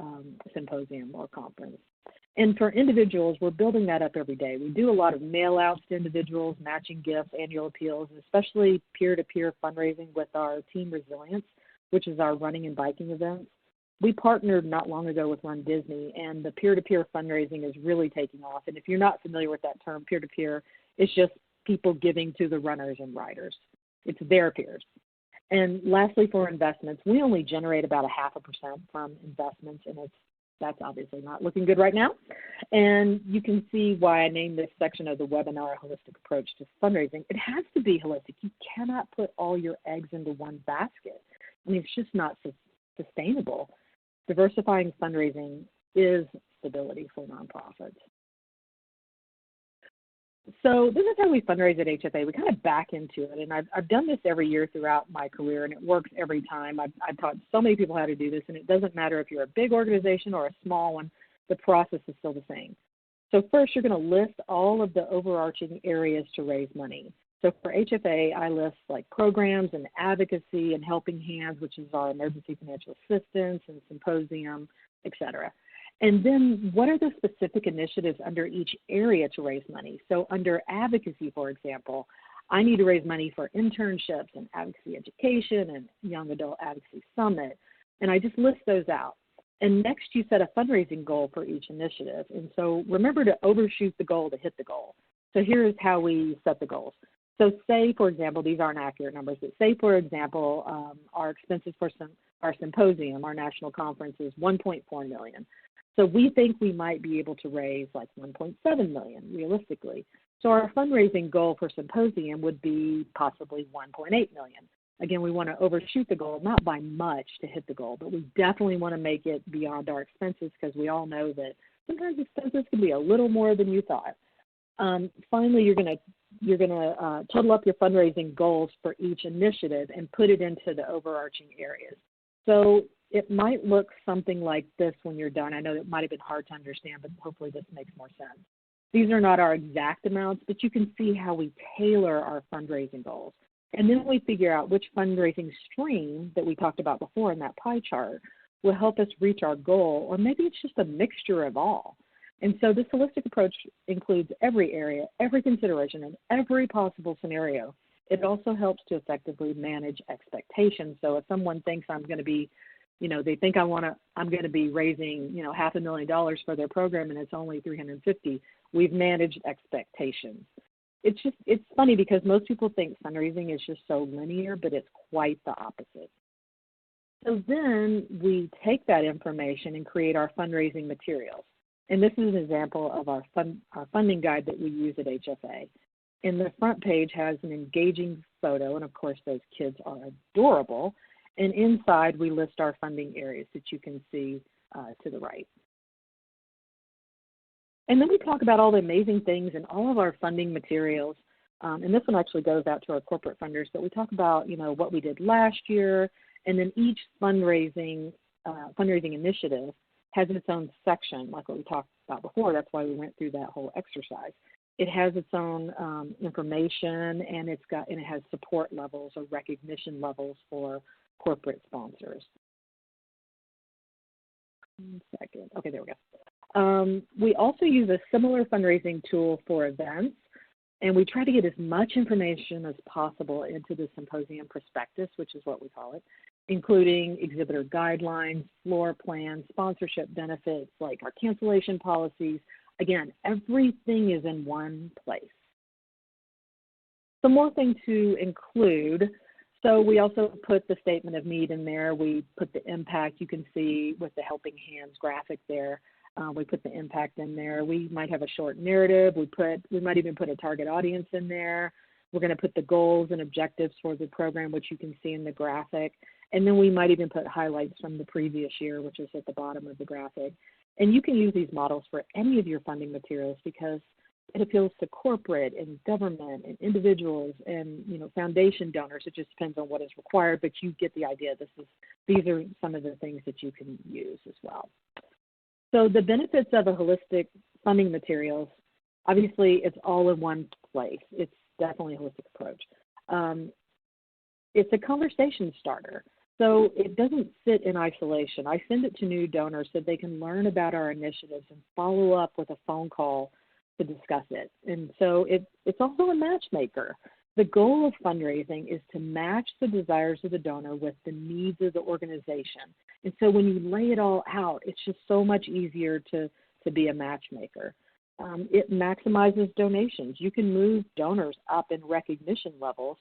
symposium or conference. And for individuals, we're building that up every day. We do a lot of mail-outs to individuals, matching gifts, annual appeals, and especially peer-to-peer fundraising with our Team Resilience, which is our running and biking events. We partnered not long ago with Run Disney, and the peer-to-peer fundraising is really taking off. And if you're not familiar with that term, peer-to-peer, it's just people giving to the runners and riders. It's their peers. And lastly, for investments, we only generate about 0.5% from investments, and that's obviously not looking good right now. And you can see why I named this section of the webinar a holistic approach to fundraising. It has to be holistic. You cannot put all your eggs into one basket. I mean, it's just not sustainable. Diversifying fundraising is stability for nonprofits. So this is how we fundraise at HFA. We kind of back into it, and I've done this every year throughout my career, and it works every time. I've taught so many people how to do this, and it doesn't matter if you're a big organization or a small one, the process is still the same. So first, you're going to list all of the overarching areas to raise money. So for HFA, I list like programs and advocacy and helping hands, which is our emergency financial assistance and symposium, et cetera. And then what are the specific initiatives under each area to raise money? So under advocacy, for example, I need to raise money for internships and advocacy education and young adult advocacy summit. And I just list those out. And next you set a fundraising goal for each initiative. And so remember to overshoot the goal to hit the goal. So here's how we set the goals. So say, for example, these aren't accurate numbers, but say, for example, our expenses for our symposium, our national conference is $1.4 million. So we think we might be able to raise like $1.7 million realistically. So our fundraising goal for symposium would be possibly $1.8 million. Again, we want to overshoot the goal, not by much to hit the goal, but we definitely want to make it beyond our expenses because we all know that sometimes expenses can be a little more than you thought. Finally, you're going to total up your fundraising goals for each initiative and put it into the overarching areas. So it might look something like this when you're done. I know it might have been hard to understand, but hopefully this makes more sense. These are not our exact amounts, but you can see how we tailor our fundraising goals. And then we figure out which fundraising stream that we talked about before in that pie chart will help us reach our goal, or maybe it's just a mixture of all. And so this holistic approach includes every area, every consideration, and every possible scenario. It also helps to effectively manage expectations. So if someone thinks I'm going to be, they think I'm going to be raising, $500,000 for their program and it's only $350,000, we've managed expectations. It's funny because most people think fundraising is just so linear, but it's quite the opposite. So then we take that information and create our fundraising materials. And this is an example of our funding guide that we use at HFA. And the front page has an engaging photo, and of course those kids are adorable. And inside we list our funding areas that you can see to the right. And then we talk about all the amazing things in all of our funding materials. And this one actually goes out to our corporate funders, but we talk about, what we did last year, and then each fundraising initiative has its own section, like what we talked about before. That's why we went through that whole exercise. It has its own information, and it has support levels or recognition levels for corporate sponsors. 1 second. Okay, there we go. We also use a similar fundraising tool for events, and we try to get as much information as possible into the Symposium Prospectus, which is what we call it, including exhibitor guidelines, floor plans, sponsorship benefits, like our cancellation policies. Again, everything is in one place. Some more things to include. So we also put the statement of need in there. We put the impact. You can see with the helping hands graphic there. We put the impact in there. We might have a short narrative. We might even put a target audience in there. We're going to put the goals and objectives for the program, which you can see in the graphic. And then we might even put highlights from the previous year, which is at the bottom of the graphic. And you can use these models for any of your funding materials because it appeals to corporate and government and individuals and foundation donors. It just depends on what is required, but you get the idea. These are some of the things that you can use as well. So the benefits of a holistic funding materials, obviously it's all in one place. It's definitely a holistic approach. It's a conversation starter. So it doesn't sit in isolation. I send it to new donors so they can learn about our initiatives and follow up with a phone call to discuss it. And so it's also a matchmaker. The goal of fundraising is to match the desires of the donor with the needs of the organization. And so when you lay it all out, it's just so much easier to be a matchmaker. It maximizes donations. You can move donors up in recognition levels,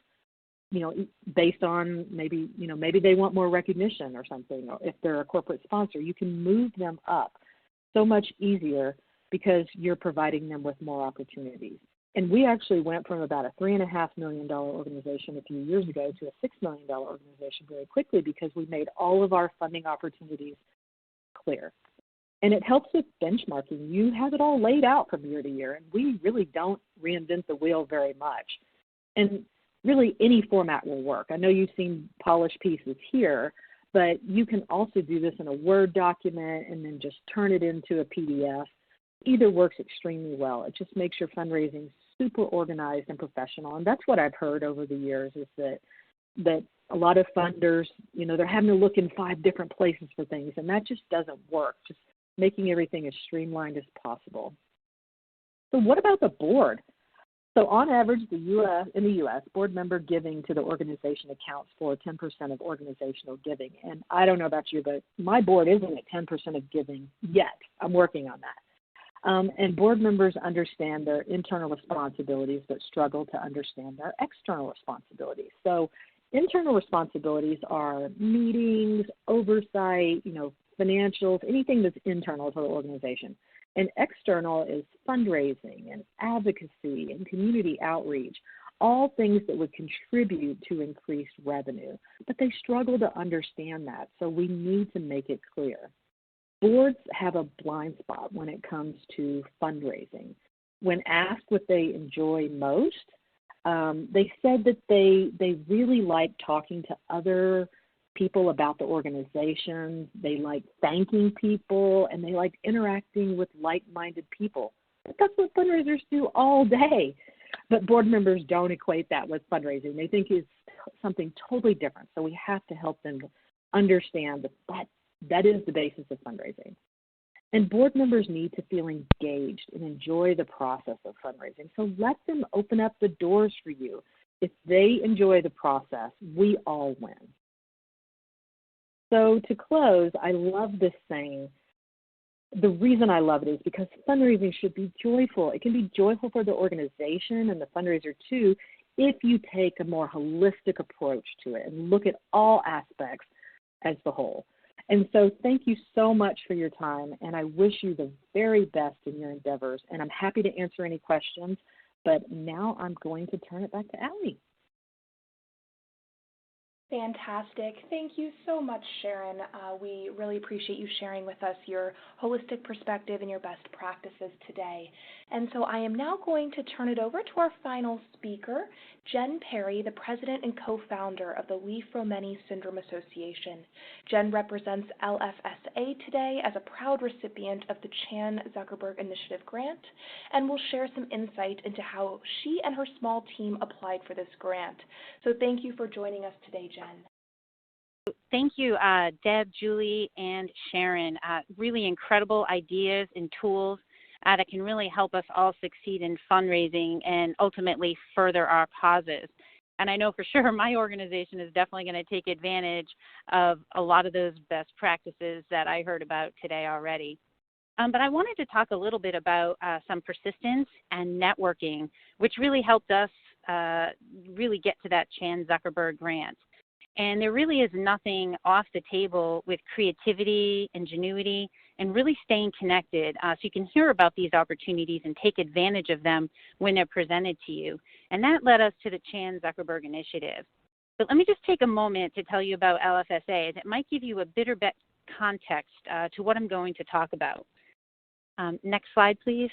based on maybe they want more recognition or something, or if they're a corporate sponsor, you can move them up so much easier because you're providing them with more opportunities. And we actually went from about a $3.5 million organization a few years ago to a $6 million organization very quickly because we made all of our funding opportunities clear. And it helps with benchmarking. You have it all laid out from year to year, and we really don't reinvent the wheel very much. And really any format will work. I know you've seen polished pieces here, but you can also do this in a Word document and then just turn it into a PDF. Either works extremely well. It just makes your fundraising super organized and professional. And that's what I've heard over the years is that a lot of funders, they're having to look in 5 different places for things, and that just doesn't work. Just making everything as streamlined as possible. So what about the board? So on average, in the U.S., board member giving to the organization accounts for 10% of organizational giving. And I don't know about you, but my board isn't at 10% of giving yet. I'm working on that. And board members understand their internal responsibilities but struggle to understand their external responsibilities. So internal responsibilities are meetings, oversight, financials, anything that's internal to the organization. And external is fundraising and advocacy and community outreach, all things that would contribute to increased revenue. But they struggle to understand that, so we need to make it clear. Boards have a blind spot when it comes to fundraising. When asked what they enjoy most, they said that they really like talking to other people about the organization, they like thanking people, and they like interacting with like-minded people. But that's what fundraisers do all day. But board members don't equate that with fundraising. They think it's something totally different. So we have to help them understand that is the basis of fundraising. And board members need to feel engaged and enjoy the process of fundraising. So let them open up the doors for you. If they enjoy the process, we all win. So to close, I love this saying. The reason I love it is because fundraising should be joyful. It can be joyful for the organization and the fundraiser too if you take a more holistic approach to it and look at all aspects as the whole. And so thank you so much for your time, and I wish you the very best in your endeavors. And I'm happy to answer any questions, but now I'm going to turn it back to Allie. Fantastic. Thank you so much, Sharon. We really appreciate you sharing with us your holistic perspective and your best practices today. And so I am now going to turn it over to our final speaker, Jen Perry, the president and co-founder of the Li-Fraumeni Syndrome Association. Jen represents LFSA today as a proud recipient of the Chan Zuckerberg Initiative grant and will share some insight into how she and her small team applied for this grant. So thank you for joining us today, Jen. Thank you, Deb, Julie, and Sharon. Really incredible ideas and tools that can really help us all succeed in fundraising and ultimately further our causes. And I know for sure my organization is definitely going to take advantage of a lot of those best practices that I heard about today already. But I wanted to talk a little bit about some persistence and networking, which really helped us really get to that Chan Zuckerberg grant. And there really is nothing off the table with creativity, ingenuity, and really staying connected so you can hear about these opportunities and take advantage of them when they're presented to you. And that led us to the Chan Zuckerberg Initiative. But let me just take a moment to tell you about LFSA, as it might give you a bit context to what I'm going to talk about. Next slide, please.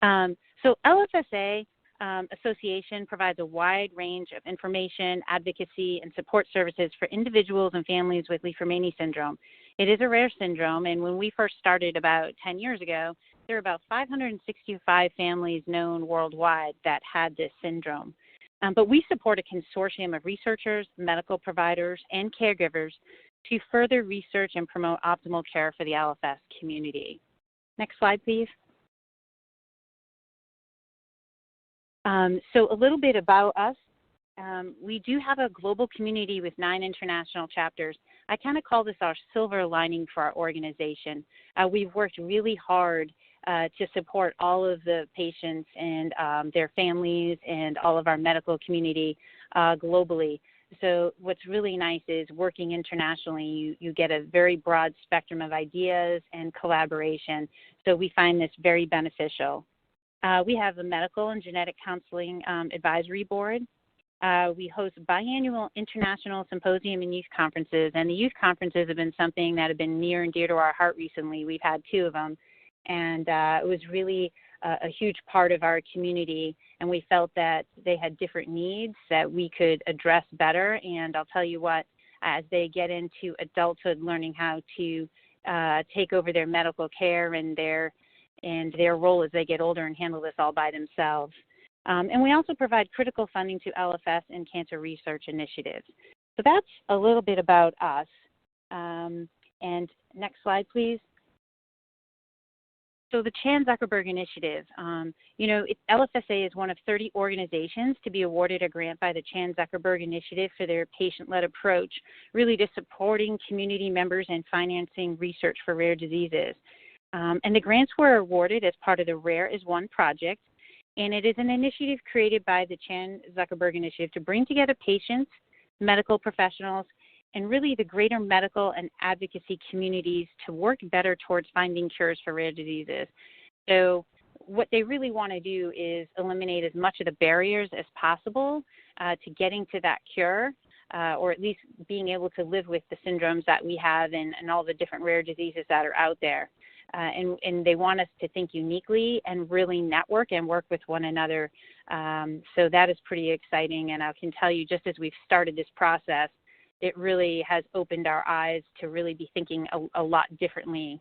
So LFSA Association provides a wide range of information, advocacy, and support services for individuals and families with Li-Fraumeni syndrome. It is a rare syndrome, and when we first started about 10 years ago, there were about 565 families known worldwide that had this syndrome. But we support a consortium of researchers, medical providers, and caregivers to further research and promote optimal care for the LFS community. Next slide, please. So a little bit about us. We do have a global community with 9 international chapters. I kind of call this our silver lining for our organization. We've worked really hard to support all of the patients and their families and all of our medical community globally. So what's really nice is working internationally, you get a very broad spectrum of ideas and collaboration. So we find this very beneficial. We have a medical and genetic counseling advisory board. We host biannual international symposium and youth conferences, and the youth conferences have been something that have been near and dear to our heart recently. We've had 2 of them, and it was really a huge part of our community, and we felt that they had different needs that we could address better. And I'll tell you what, as they get into adulthood, learning how to take over their medical care and their role as they get older and handle this all by themselves. And we also provide critical funding to LFS and cancer research initiatives. So that's a little bit about us. And next slide, please. So the Chan Zuckerberg Initiative, LFSA is one of 30 organizations to be awarded a grant by the Chan Zuckerberg Initiative for their patient-led approach, really to supporting community members and financing research for rare diseases. And the grants were awarded as part of the Rare is One project, and it is an initiative created by the Chan Zuckerberg Initiative to bring together patients, medical professionals, and really the greater medical and advocacy communities to work better towards finding cures for rare diseases. So what they really want to do is eliminate as much of the barriers as possible to getting to that cure, or at least being able to live with the syndromes that we have and all the different rare diseases that are out there. And they want us to think uniquely and really network and work with one another. So that is pretty exciting. And I can tell you, just as we've started this process, it really has opened our eyes to really be thinking a lot differently.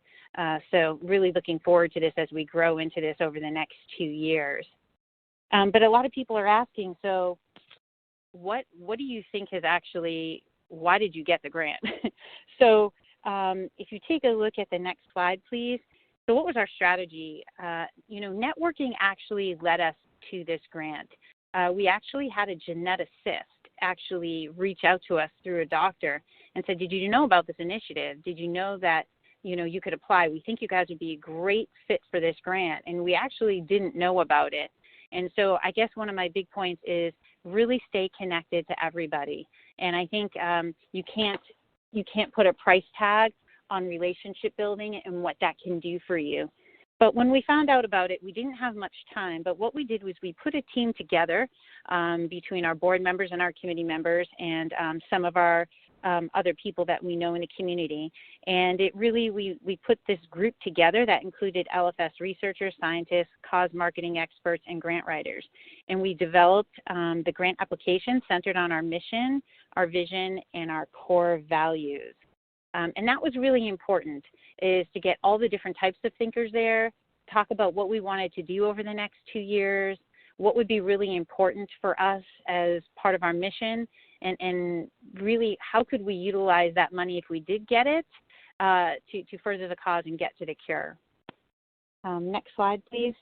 So really looking forward to this as we grow into this over the next 2 years. But a lot of people are asking, so what do you think has actually, why did you get the grant? So if you take a look at the next slide, please. So what was our strategy? Networking actually led us to this grant. We actually had a geneticist actually reach out to us through a doctor and said, did you know about this initiative? Did you know that, you could apply? We think you guys would be a great fit for this grant. And we actually didn't know about it. And so I guess one of my big points is really stay connected to everybody. And I think you can't put a price tag on relationship building and what that can do for you. But when we found out about it, we didn't have much time. But what we did was we put a team together between our board members and our committee members and some of our other people that we know in the community. And it really, we put this group together that included LFS researchers, scientists, cause marketing experts, and grant writers. And we developed the grant application centered on our mission, our vision, and our core values. And that was really important, is to get all the different types of thinkers there, talk about what we wanted to do over the next 2 years, what would be really important for us as part of our mission, and really how could we utilize that money if we did get it to further the cause and get to the cure. Next slide, please.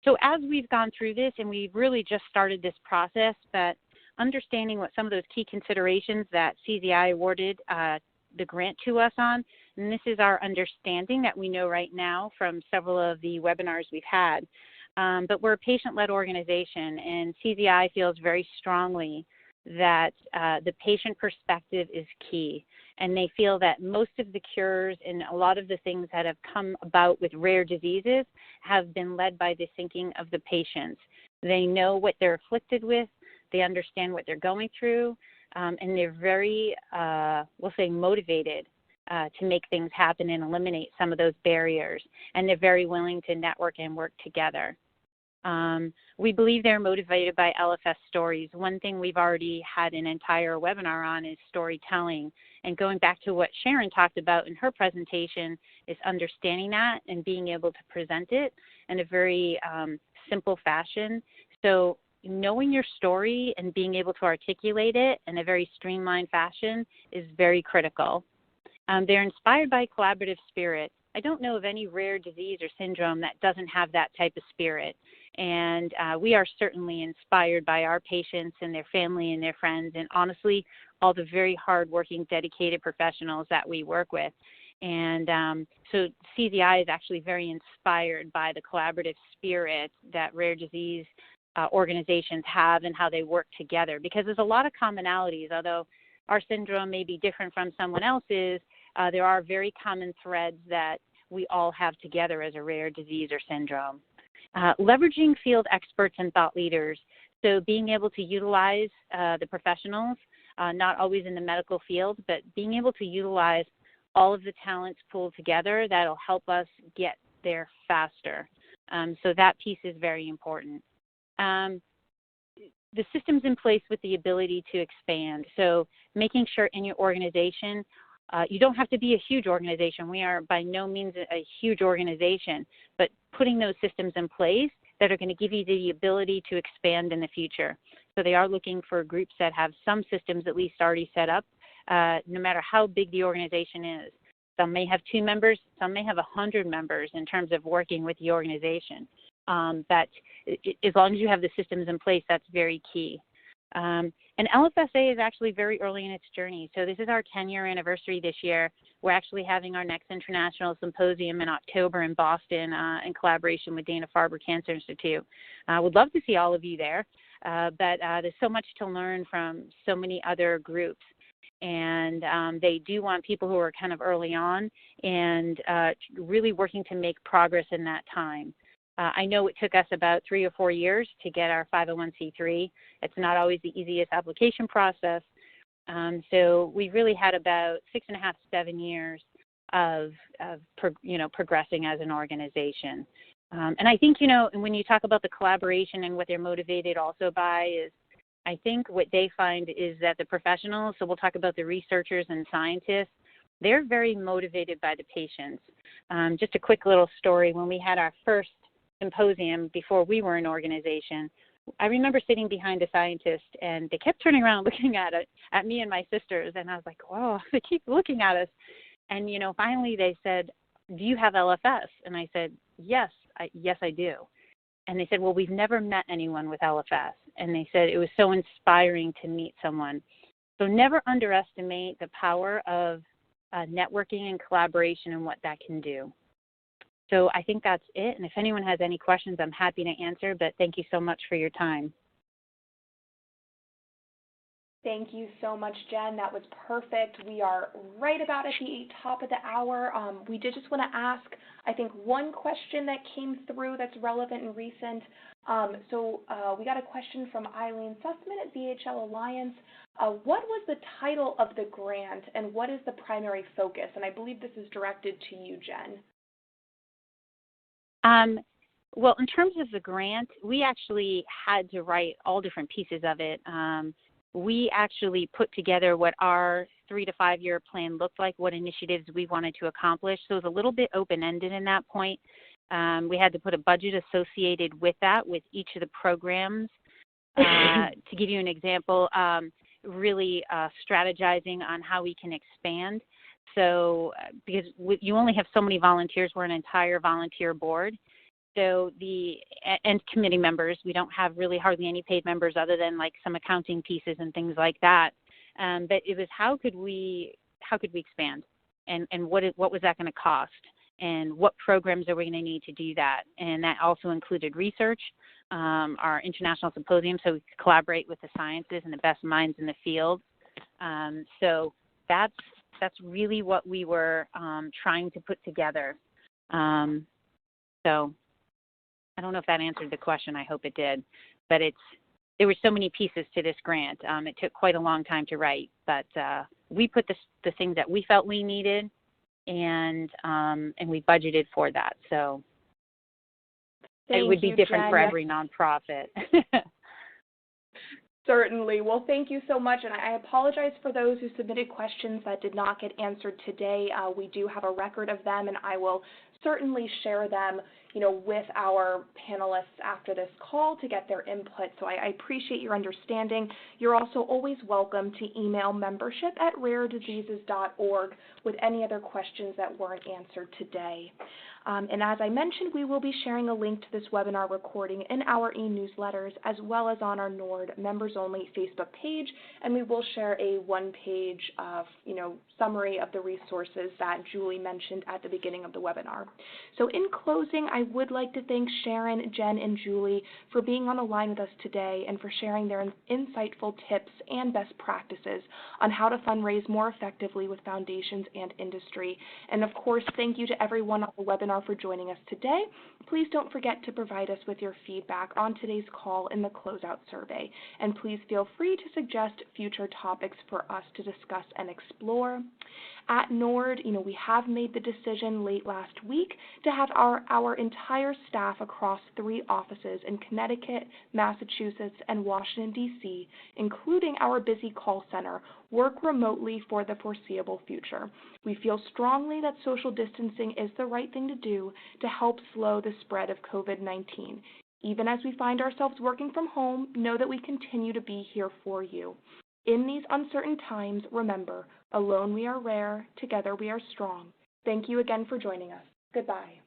So as we've gone through this, and we've really just started this process, but understanding what some of those key considerations that CZI awarded the grant to us on, and this is our understanding that we know right now from several of the webinars we've had. But we're a patient-led organization, and CZI feels very strongly that the patient perspective is key. And they feel that most of the cures and a lot of the things that have come about with rare diseases have been led by the thinking of the patients. They know what they're afflicted with, they understand what they're going through, and they're very, we'll say, motivated to make things happen and eliminate some of those barriers. And they're very willing to network and work together. We believe they're motivated by LFS stories. One thing we've already had an entire webinar on is storytelling. And going back to what Sharon talked about in her presentation is understanding that and being able to present it in a very simple fashion. So knowing your story and being able to articulate it in a very streamlined fashion is very critical. They're inspired by collaborative spirit. I don't know of any rare disease or syndrome that doesn't have that type of spirit. And we are certainly inspired by our patients and their family and their friends, and honestly, all the very hardworking, dedicated professionals that we work with. And so CZI is actually very inspired by the collaborative spirit that rare disease organizations have and how they work together, because there's a lot of commonalities. Although our syndrome may be different from someone else's, there are very common threads that we all have together as a rare disease or syndrome. Leveraging field experts and thought leaders. So being able to utilize the professionals, not always in the medical field, but being able to utilize all of the talents pulled together that'll help us get there faster. So that piece is very important. The systems in place with the ability to expand. So making sure in your organization, you don't have to be a huge organization. We are by no means a huge organization, but putting those systems in place that are going to give you the ability to expand in the future. So they are looking for groups that have some systems at least already set up, no matter how big the organization is. Some may have 2 members, some may have 100 members in terms of working with the organization. But as long as you have the systems in place, that's very key. And LFSA is actually very early in its journey. So this is our 10-year anniversary this year. We're actually having our next international symposium in October in Boston in collaboration with Dana-Farber Cancer Institute. Would love to see all of you there, but there's so much to learn from so many other groups. And they do want people who are kind of early on and really working to make progress in that time. I know it took us about 3 or 4 years to get our 501c3. It's not always the easiest application process. So we really had about 6.5 to 7 years of progressing as an organization. And I think, when you talk about the collaboration and what they're motivated also by is, I think what they find is that the professionals, so we'll talk about the researchers and scientists, they're very motivated by the patients. Just a quick little story. When we had our first symposium before we were an organization, I remember sitting behind a scientist and they kept turning around looking at me and my sisters, and I was like, whoa, they keep looking at us. And finally they said, do you have LFS? And I said, yes I do. And they said, well, we've never met anyone with LFS. And they said it was so inspiring to meet someone. So never underestimate the power of networking and collaboration and what that can do. So I think that's it. And if anyone has any questions, I'm happy to answer, but thank you so much for your time. Thank you so much, Jen. That was perfect. We are right about at the top of the hour. We did just want to ask, I think, one question that came through that's relevant and recent. We got a question from Eileen Sussman at VHL Alliance. What was the title of the grant and what is the primary focus? And I believe this is directed to you, Jen. Well, in terms of the grant, we actually had to write all different pieces of it. We actually put together what our 3 to 5 year plan looked like, what initiatives we wanted to accomplish. So it was a little bit open-ended in that point. We had to put a budget associated with that, with each of the programs. To give you an example, really strategizing on how we can expand. So because you only have so many volunteers, we're an entire volunteer board. So and committee members, we don't have really hardly any paid members other than like some accounting pieces and things like that. But it was how could we expand, and what was that going to cost, and what programs are we going to need to do that? And that also included research, our international symposium, so we could collaborate with the scientists and the best minds in the field. So that's really what we were trying to put together. So I don't know if that answered the question. I hope it did. But there were so many pieces to this grant. It took quite a long time to write, but we put the things that we felt we needed, and we budgeted for that. So it would be different Jen. for every nonprofit. Certainly. Well, thank you so much, and I apologize for those who submitted questions that did not get answered today. We do have a record of them, and I will certainly share them, with our panelists after this call to get their input. So I appreciate your understanding. You're also always welcome to email membership@rarediseases.org with any other questions that weren't answered today. And as I mentioned, we will be sharing a link to this webinar recording in our e-newsletters as well as on our NORD members-only Facebook page, and we will share a one-page summary of the resources that Julie mentioned at the beginning of the webinar. So in closing, I would like to thank Sharon, Jen, and Julie for being on the line with us today and for sharing their insightful tips and best practices on how to fundraise more effectively with foundations and industry. And of course, thank you to everyone on the webinar for joining us today. Please don't forget to provide us with your feedback on today's call in the closeout survey. And please feel free to suggest future topics for us to discuss and explore. At NORD, we have made the decision late last week to have our entire staff across 3 offices in Connecticut, Massachusetts, and Washington, D.C., including our busy call center, work remotely for the foreseeable future. We feel strongly that social distancing is the right thing to do to help slow the spread of COVID-19. Even as we find ourselves working from home, know that we continue to be here for you. In these uncertain times, remember, alone we are rare, together we are strong. Thank you again for joining us. Goodbye.